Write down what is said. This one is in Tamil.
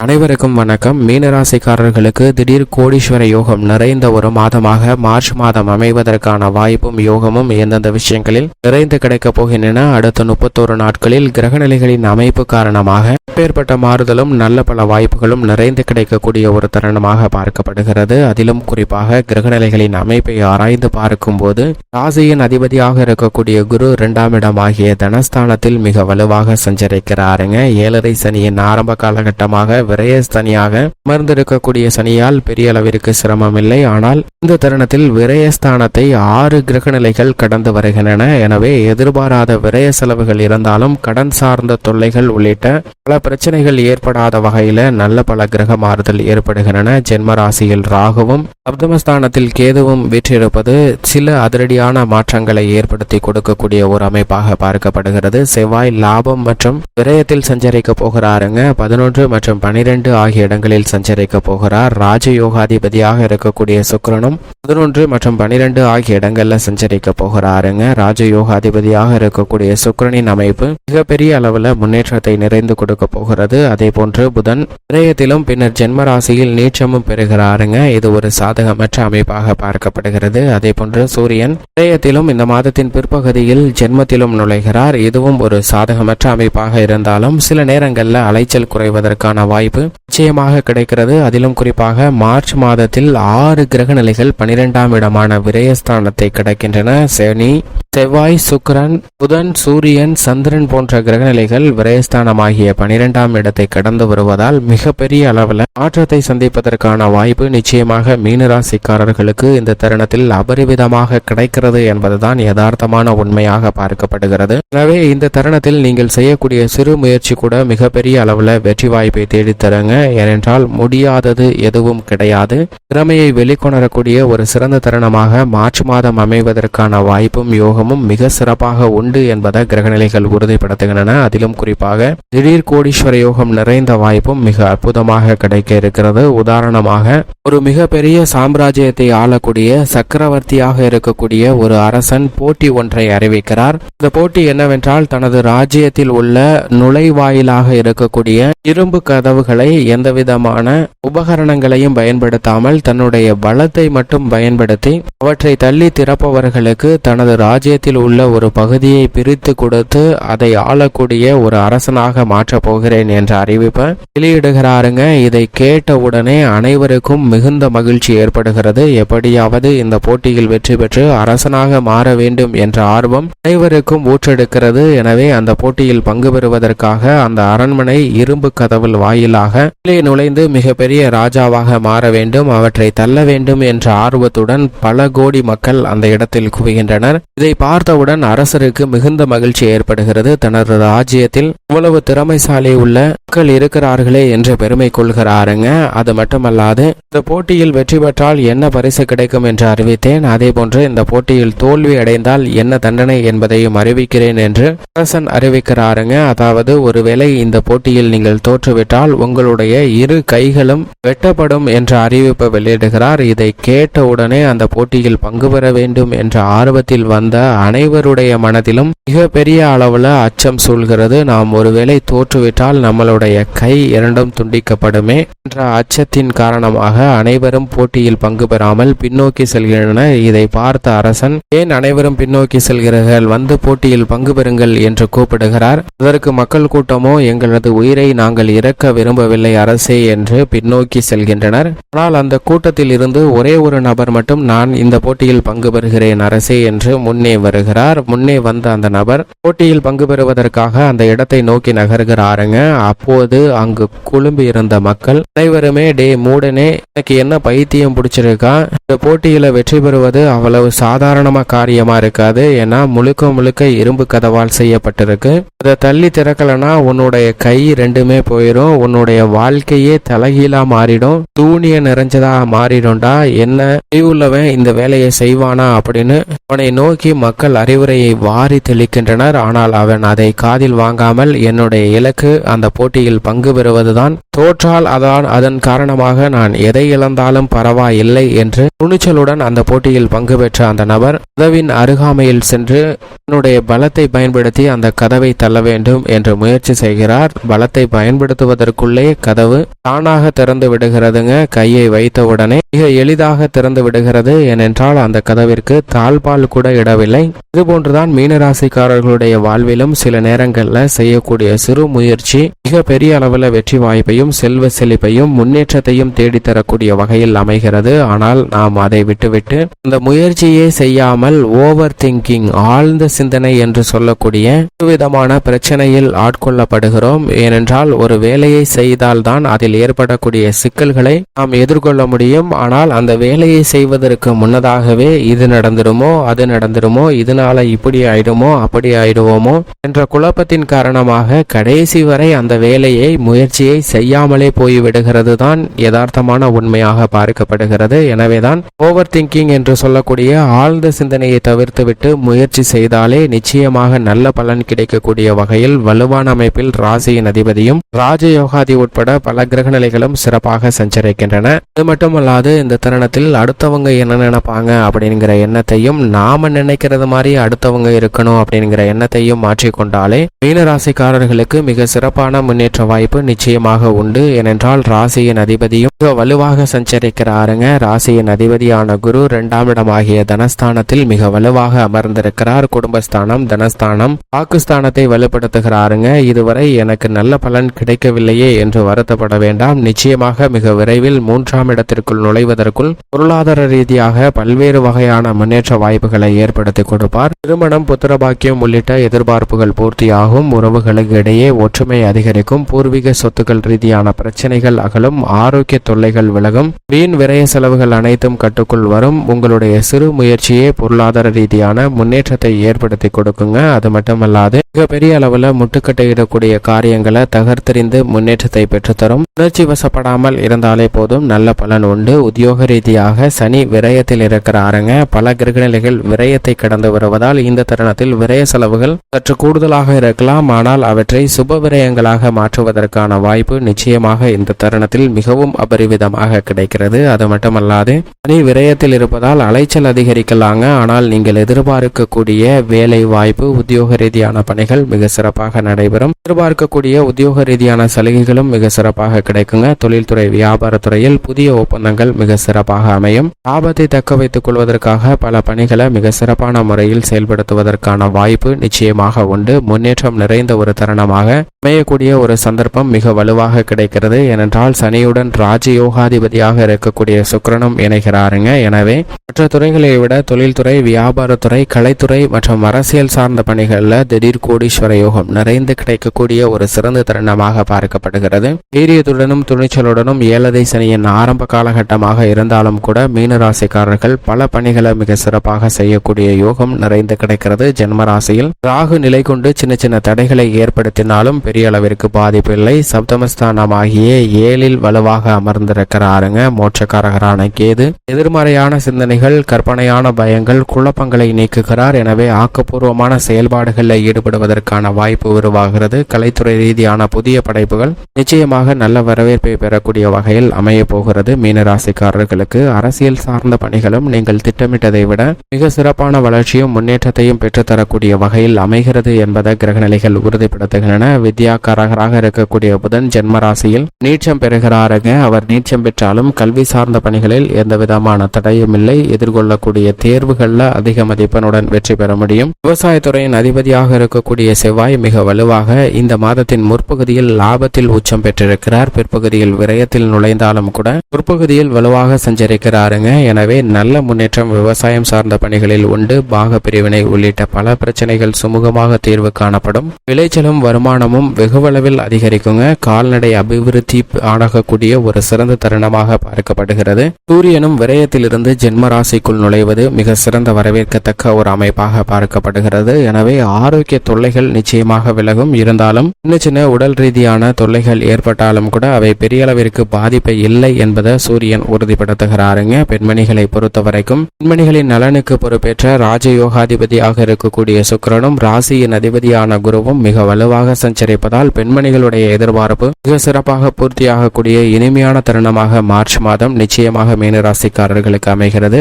அனைவருக்கும் வணக்கம். மீனராசிக்காரர்களுக்கு திடீர் கோடீஸ்வர யோகம் நிறைந்த ஒரு மாதமாக மார்ச் மாதம் அமைவதற்கான வாய்ப்பும் யோகமும் எந்தெந்த விஷயங்களில் நிறைந்து கிடைக்கப் போகின்றன, அடுத்த 31 நாட்களில் கிரகநிலைகளின் அமைப்பு காரணமாக ஏற்பட்ட மாறுதலும் நல்ல பல வாய்ப்புகளும் நிறைந்து கிடைக்கக்கூடிய ஒரு தருணமாக பார்க்கப்படுகிறது. அதிலும் குறிப்பாக கிரகநிலைகளின் அமைப்பை ஆராய்ந்து பார்க்கும் போது ராசியின் அதிபதியாக இருக்கக்கூடிய குரு 2ஆம் இடமாகிய தனஸ்தானத்தில் மிக வலுவாக சஞ்சரிக்கிறாருங்க. 7.5 சனியின் ஆரம்ப காலகட்டமாக விரயஸ்தனியாக அமர்ந்திருக்கக்கூடிய சனியால் பெரிய அளவிற்கு சிரமம் இல்லை. ஆனால் இந்த தருணத்தில் விரயஸ்தானத்தை 6 கிரகநிலைகள் கடந்து வருகின்றன. எனவே எதிர்பாராத விரய செலவுகள் இருந்தாலும் கடன் சார்ந்த தொல்லைகள் உள்ளிட்ட பல பிரச்சனைகள் ஏற்படாத வகையில நல்ல பல கிரக மாறுதல் ஏற்படுகின்றன. ஜென்ம ராசியில் ராகுவும் சப்தமஸ்தானத்தில் கேதுவும் வீற்றிருப்பது சில அதிரடியான மாற்றங்களை ஏற்படுத்தி கொடுக்கக்கூடிய ஒரு அமைப்பாக பார்க்கப்படுகிறது. செவ்வாய் லாபம் மற்றும் விரயத்தில் சஞ்சரிக்க போகிறாருங்க. 11 மற்றும் 12 ஆகிய இடங்களில் சஞ்சரிக்க போகிறார். ராஜயோகாதிபதியாக இருக்கக்கூடிய சுக்கிரனும் 11 மற்றும் 12 ஆகிய இடங்கள்ல சஞ்சரிக்க போகிறாருங்க. ராஜயோகாதிபதியாக இருக்கக்கூடிய சுக்கிரனின் அமைப்பு மிகப்பெரிய அளவுல முன்னேற்றத்தை நிறைந்து கொடுக்க போகிறது. அதே போன்று புதன் விரயத்திலும் பின்னர் ஜென்ம ராசியில் நீச்சமும் பெறுகிறாருங்க. இது ஒரு சாதகமற்ற அமைப்பாக பார்க்கப்படுகிறது. அதே போன்று சூரியன் விரயத்திலும் இந்த மாதத்தின் பிற்பகுதியில் ஜென்மத்திலும் நுழைகிறார். இதுவும் ஒரு சாதகமற்ற அமைப்பாக இருந்தாலும் சில நேரங்களில் அலைச்சல் குறைவதற்கான வாய்ப்பு நிச்சயமாக கிடைக்கிறது. அதிலும் குறிப்பாக மார்ச் மாதத்தில் 6 கிரக நிலைகள் 12ஆம் இடமான விரயஸ்தானத்தை கிடைக்கின்றன. சனி, செவ்வாய், சுக்கிரன், புதன், சூரியன், சந்திரன் போன்ற கிரகநிலைகள் விரயஸ்தானமாகிய 12ஆம் இடத்தை கடந்து வருவதால் மிகப்பெரிய அளவில் மாற்றத்தை சந்திப்பதற்கான வாய்ப்பு நிச்சயமாக மீனராசிக்காரர்களுக்கு இந்த தருணத்தில் அபரிவிதமாக கிடைக்கிறது என்பதுதான் யதார்த்தமான உண்மையாக பார்க்கப்படுகிறது. எனவே இந்த தருணத்தில் நீங்கள் செய்யக்கூடிய சிறு முயற்சி கூட மிகப்பெரிய அளவில் வெற்றி வாய்ப்பை தேடித்தருங்க. ஏனென்றால் முடியாதது எதுவும் கிடையாது. திறமையை வெளிக்கொணரக்கூடிய ஒரு சிறந்த தருணமாக மார்ச் மாதம் அமைவதற்கான வாய்ப்பும் யோகமும் மிக சிறப்பாக உண்டு என்பதை கிரகநிலைகள் உறுதிப்படுத்துகின்றன. அதிலும் குறிப்பாக திடீர் கோடீஸ்வர யோகம் நிறைந்த வாய்ப்பும் மிக அற்புதமாக கிடைக்க இருக்கிறது. உதாரணமாக ஒரு மிகப்பெரிய சாம்ராஜ்யத்தை ஆளக்கூடிய சக்கரவர்த்தியாக இருக்கக்கூடிய ஒரு அரசன் போட்டி ஒன்றை அறிவிக்கிறார். இந்த போட்டி என்னவென்றால் தனது ராஜ்யத்தில் உள்ள நுழைவாயிலாக இருக்கக்கூடிய இரும்பு கதவுகளை எந்தவிதமான உபகரணங்களையும் பயன்படுத்தாமல் தன்னுடைய பலத்தை மட்டும் பயன்படுத்தி அவற்றை தள்ளி திறப்பவர்களுக்கு தனது ராஜ்யத்தில் உள்ள ஒரு பகுதியை பிரித்து கொடுத்து அதை ஆளக்கூடிய ஒரு அரசனாக மாற்றப் போகிறேன் என்ற அறிவிப்பை வெளியிடுகிறாருங்க. இதை கேட்டவுடனே அனைவருக்கும் மிகுந்த மகிழ்ச்சி ஏற்படுகிறது. எப்படியாவது இந்த போட்டியில் வெற்றி பெற்று அரசனாக மாற வேண்டும் என்ற ஆர்வம் அனைவருக்கும் ஊற்றெடுக்கிறது. எனவே அந்த போட்டியில் பங்கு பெறுவதற்காக அந்த அரண்மனை இரும்பு கதவு வாயிலாக நுழைந்து மிகப்பெரிய ராஜாவாக மாற வேண்டும், அவற்றை தள்ள வேண்டும் என்ற ஆர்வத்துடன் பல கோடி மக்கள் அந்த இடத்தில் குவிகின்றனர். இதை பார்த்தவுடன் அரசருக்கு மிகுந்த மகிழ்ச்சி ஏற்படுகிறது. தனது ராஜ்யத்தில் இவ்வளவு திறமைசாலி உள்ள மக்கள் இருக்கிறார்களே என்று பெருமை கொள்கிறாருங்க. அது மட்டுமல்லாது இந்த போட்டியில் வெற்றி பெற்றால் என்ன பரிசு கிடைக்கும் என்று அறிவித்தேன். அதே போன்று இந்த போட்டியில் தோல்வி அடைந்தால் என்ன தண்டனை என்பதையும் அறிவிக்கிறேன் என்று அரசன் அறிவிக்கிறாருங்க. அதாவது ஒருவேளை இந்த போட்டியில் நீங்கள் தோற்றுவிட்டால் உங்களுடைய இரு கைகளும் வெட்டப்படும் என்ற அறிவிப்பை வெளியிடுகிறார். இதை கேட்டவுடனே அந்த போட்டியில் பங்கு பெற வேண்டும் என்ற ஆர்வத்தில் வந்த அனைவருடைய மனதிலும் மிகப்பெரிய அளவுல அச்சம் சூழ்கிறது. நாம் ஒருவேளை தோற்றுவிட்டால் நம்மளுடைய கை இரண்டும் துண்டிக்கப்படுமே என்ற அச்சத்தின் காரணமாக அனைவரும் போட்டியில் பங்கு பெறாமல் பின்னோக்கி செல்கின்றனர். இதை பார்த்த அரசன் ஏன் அனைவரும் பின்னோக்கி செல்கிறார்கள், வந்து போட்டியில் பங்கு பெறுங்கள் என்று கூப்பிடுகிறார். அதற்கு மக்கள் கூட்டமோ எங்களது உயிரை நாங்கள் இறக்க விரும்பவில்லை அரசே என்று பின்னோக்கி செல்கின்றனர். ஆனால் அந்த கூட்டத்தில் இருந்து ஒரே ஒரு நபர் மட்டும் நான் இந்த போட்டியில் பங்கு பெறுகிறேன் அரசே என்று முன்னே வருகிறார். முன்னே வந்த அந்த நபர் போட்டியில் பங்கு பெறுவதற்காக அந்த இடத்தை நோக்கி நகர்கிறாருங்க. அப்போது அங்கு குழும்பி இருந்த மக்கள் அனைவருமே டே மூடனே, எனக்கு என்ன பைத்தியம் பிடிச்சிருக்கா, இந்த போட்டியில வெற்றி பெறுவது அவ்வளவு சாதாரணமா காரியமா இருக்காது. ஏன்னா முழுக்க முழுக்க இரும்பு கதவால் செய்யப்பட்டிருக்கு. அதை தள்ளி திறக்கலனா உன்னுடைய கை ரெண்டுமே போயிடும், உன்னுடைய வாழ்க்கையே தலைகீழா மாறிடும், தூணிய நிறைஞ்சதா மாறிடும்டா. என்ன உள்ளவன் இந்த வேலையை செய்வானா அப்படின்னு அவனை நோக்கி மக்கள் அறிவுரையை வாரி தெளிக்கின்றனர். ஆனால் அவன் அதை காதில் வாங்காமல் என்னுடைய இலக்கு அந்த போட்டியில் பங்கு பெறுவதுதான், தோற்றால் அதன் காரணமாக நான் எதை இழந்தாலும் பரவாயில்லை என்று துணிச்சலுடன் அந்த போட்டியில் பங்கு பெற்ற அந்த நபர் கதவின் அருகாமையில் சென்று தன்னுடைய பலத்தை பயன்படுத்தி அந்த கதவை தள்ள வேண்டும் என்று முயற்சி செய்கிறார். பலத்தை பயன்படுத்துவதற்குள்ளே கதவு தானாக திறந்து விடுகிறதுங்க. கையை வைத்தவுடனே மிக எளிதாக திறந்து விடுகிறது. ஏனென்றால் அந்த கதவிற்கு தாழ்பால் கூட இடவில்லை. இதுபோன்றுதான் மீனராசிக்காரர்களுடைய வாழ்விலும் சில நேரங்களில் செய்யக்கூடிய சிறு முயற்சி மிக பெரிய அளவில் வெற்றி வாய்ப்பையும் செல்வ செழிப்பையும் முன்னேற்றத்தையும் தேடித்தரக்கூடிய வகையில் அமைகிறது. ஆனால் நாம் அதை விட்டுவிட்டு அந்த முயற்சியே செய்யாமல் ஓவர் திங்கிங், ஆழ்ந்த சிந்தனை என்று சொல்லக்கூடிய விதமான பிரச்சனையில் ஆட்கொள்ளப்படுகிறோம். ஏனென்றால் ஒரு வேலையை செய்தால்தான் அதில் ஏற்படக்கூடிய சிக்கல்களை நாம் எதிர்கொள்ள முடியும். ஆனால் அந்த வேலையை செய்வதற்கு முன்னதாகவே இது நடந்துடுமோ, அது நடந்துடுமோ, இதனால இப்படி ஆயிடுமோ, அப்படி ஆயிடுவோமோ என்ற குழப்பத்தின் காரணமாக கடைசி வரை அந்த வேலையை முயற்சியை செய்யாமலே போய்விடுகிறது தான் யதார்த்தமான உண்மையாக பார்க்கப்படுகிறது. எனவேதான் ஓவர் திங்கிங் என்று சொல்லக்கூடிய ஆழ்ந்த சிந்தனையை தவிர்த்துவிட்டு முயற்சி செய்தாலே நிச்சயமாக நல்ல பலன் கிடைக்கக்கூடிய வகையில் வலுவான அமைப்பில் ராசியின் அதிபதியும் ராஜயோகாதி உட்பட பல கிரக நிலைகளும் சிறப்பாக சஞ்சரிக்கின்றன. அது மட்டுமல்லாது இந்த தருணத்தில் அடுத்தவங்க என்ன நினைப்பாங்க அப்படிங்கிற எண்ணத்தையும், நாம நினைக்கிறது மாதிரி அடுத்தவங்க இருக்கணும் அப்படிங்கிற எண்ணத்தையும் மாற்றிக்கொண்டாலே மீனராசிக்காரர்களுக்கு மிக சிறப்பான முன்னேற்ற வாய்ப்பு நிச்சயமாக உண்டு. ஏனென்றால் ராசியின் அதிபதியும் மிக வலுவாக சஞ்சரிக்கிறாருங்க. ராசியின் அதிபதியான குரு 2ஆம் இடமாகிய தனஸ்தானத்தில் மிக வலுவாக அமர்ந்திருக்கிறார். குடும்பஸ்தானம், தனஸ்தானம், வாக்குஸ்தானத்தை வலுப்படுத்துகிறாருங்க. இதுவரை எனக்கு நல்ல பலன் கிடைக்கவில்லையே என்று வருத்தப்பட வேண்டாம். நிச்சயமாக மிக விரைவில் 3ஆம் இடத்திற்குள் நுழைவதற்குள் பொருளாதார ரீதியாக பல்வேறு வகையான முன்னேற்ற வாய்ப்புகளை ஏற்படுத்தி கொடுப்பார். திருமணம், புத்திரபாக்கியம் உள்ளிட்ட எதிர்பார்ப்புகள் பூர்த்தியாகும். உறவுகளுக்கு இடையே ஒற்றுமை அதிகரிக்கும். பூர்வீக சொத்துக்கள் ரீதியான பிரச்சனைகள் அகலும். ஆரோக்கிய தொல்லைகள் விலகும். வீண் விரய செலவுகள் அனைத்தும் கட்டுக்குள் வரும். உங்களுடைய சிறு முயற்சியே பொருளாதார ரீதியான முன்னேற்றத்தை ஏற்படுத்தி கொடுக்குங்க. அது மட்டுமல்லாது மிகப்பெரிய அளவுல முட்டுக்கட்டையிடக்கூடிய காரியங்களை தகர்த்தெறிந்து முன்னேற்றத்தை பெற்றுத்தரும். உணர்ச்சி வசப்படாமல் இருந்தாலே போதும், நல்ல பலன் உண்டு. உத்தியோக ரீதியாக சனி விரயத்தில் இருக்கிறாருங்க. பல கிரகநிலைகள் விரயத்தை கடந்து வருவதால் இந்த தருணத்தில் விரய செலவுகள் சற்று கூடுதலாக இருக்கலாம். ஆனால் அவற்றை சுப விரயங்களாக மாற்றுவதற்கான வாய்ப்பு நிச்சயமாக இந்த தருணத்தில் மிகவும் அபரிவிதமாக கிடைக்கிறது. அது மட்டுமல்லாது சனி விரயத்தில் இருப்பதால் அலைச்சல் அதிகரிக்கலாங்க. ஆனால் நீங்கள் எதிர்பார்க்கக்கூடிய வேலை வாய்ப்பு, உத்தியோக ரீதியான பணிகள் மிக சிறப்பாக நடைபெறும். எதிர்பார்க்கக்கூடிய உத்தியோக ரீதியான சலுகைகளும் மிக சிறப்பாக கிடைக்குங்க. தொழில்துறை, வியாபாரத்துறையில் புதிய ஒப்பந்தங்கள் மிக சிறப்பாக அமையும். லாபத்தை தக்க வைத்துக் கொள்வதற்காக பல பணிகளை மிக சிறப்பான முறையில் செயல்படுத்துவதற்கான வாய்ப்பு நிச்சயமாக உண்டு. முன்னேற்றம் நிறைந்த ஒரு தருணமாக அமையக்கூடிய ஒரு சந்தர்ப்பம் மிக வலுவாக கிடைக்கிறது. ஏனென்றால் சனியுடன் ராஜயோகாதிபதியாக இருக்கக்கூடிய சுக்கிரனும் இணைகிறாருங்க. எனவே மற்ற துறைகளை விட தொழில்துறை, வியாபாரத்துறை, கலைத்துறை மற்றும் அரசியல் சார்ந்த பணிகளில் திடீர் கோடீஸ்வர யோகம் நிறைந்து கிடைக்கக்கூடிய ஒரு சிறந்த தருணமாக பார்க்கப்படுகிறது. தைரியத்துடனும் துணிச்சலுடனும் 7தை சனியின் ஆரம்ப காலகட்டமாக இருந்தாலும் கூட மீனராசிக்காரர்கள் பல பணிகளை மிக சிறப்பாக செய்யக்கூடிய யோகம் நிறைந்து கிடைக்கிறது. ஜென்மராசியில் ராகு நிலை கொண்டு சின்ன சின்ன தடைகளை ஏற்படுத்தினாலும் பெரிய அளவிற்கு பாதிப்பு இல்லை. சப்தமஸ்தானமாகிய 7இல் வலுவாக அமர்ந்திருக்கிறாருங்க. மோட்சக்காரகரான கேது எதிர்மறையான சிந்தனைகள், கற்பனையான பயங்கள், குழப்பங்களை நீக்குகிறார். எனவே ஆக்கப்பூர்வமான செயல்பாடுகளில் ஈடுபடுவதற்கான வாய்ப்பு உருவாகிறது. கலைத்துறை ரீதியான புதிய படைப்புகள் நிச்சயமாக நல்ல வரவேற்பை பெறக்கூடிய வகையில் அமைய போகிறது. மீனராசிக்காரர்களுக்கு அரசியல் சார்ந்த பணிகளும் நீங்கள் திட்டமிட்டதை விட மிக சிறப்பான வளர்ச்சியும் முன்னேற்றத்தையும் பெற்றுத்தரக்கூடிய வகையில் அமைகிறது என்பதை கிரகநிலைகள் உறுதிப்படுத்துகின்றன. வித்யாக்காரகராக இருக்கக்கூடிய புதன் ஜென்மராசியில் நீச்சம் பெறுகிறாருங்க. அவர் நீச்சம் பெற்றாலும் கல்வி சார்ந்த பணிகளில் எந்த விதமான தடையும் இல்லை. எதிர்கொள்ளக்கூடிய தேர்வுகளில் அதிக மதிப்பெண்ணுடன் வெற்றி பெற முடியும். விவசாயத்துறையின் அதிபதியாக இருக்கக்கூடிய செவ்வாய் மிக வலுவாக இந்த மாதத்தின் முற்பகுதியில் லாபத்தில் உச்சம் பெற்றிருக்கிறார். பிற்பகுதியில் விரயத்தில் நுழைந்தாலும் கூட முற்பகுதியில் வலுவாக சஞ்சரிக்கிறாருங்க. எனவே நல்ல முன்னேற்றம் விவசாயம் சார்ந்த பணிகளில் உண்டு. பாக பிரிவினை உள்ளிட்ட பல பிரச்சனைகள் சுமூகமாக தீர்வு காணப்படும். விளைச்சலும் வருமானமும் வெகுவளவில் அதிகரிக்குங்க. கால்நடை அபிவிருத்தி ஆகக்கூடிய ஒரு சிறந்த தருணமாக பார்க்கப்படுகிறது. சூரியனும் விரயத்திலிருந்து ஜென்மராசிக்குள் நுழைவது மிக சிறந்த வரவேற்கத்தக்க ஒரு அமைப்பாக பார்க்கப்படுகிறது. எனவே ஆரோக்கிய தொல்லைகள் நிச்சயமாக விலகும். இருந்தாலும் சின்ன உடல் ரீதியான தொல்லைகள் ஏற்பட்டாலும் கூட அவை பெரிய அளவிற்கு பாதிப்பை இல்லை என்பதை சூரியன் உறுதிப்படுத்துகிறாருங்க. பெண்மணிகளை பொறுத்த பொறுத்தவரைக்கும் பெண்மணிகளின் நலனுக்கு பொறுப்பேற்ற ராஜயோகாதிபதியாக இருக்கக்கூடிய சுக்கிரனும் ராசியின் அதிபதியான குருவும் மிக வலுவாக சஞ்சரிப்பதால் பெண்மணிகளுடைய எதிர்பார்ப்பு மிக சிறப்பாக பூர்த்தியாகக்கூடிய இனிமையான தருணமாக மார்ச் மாதம் நிச்சயமாக மீனராசிக்காரர்களுக்கு அமைகிறது.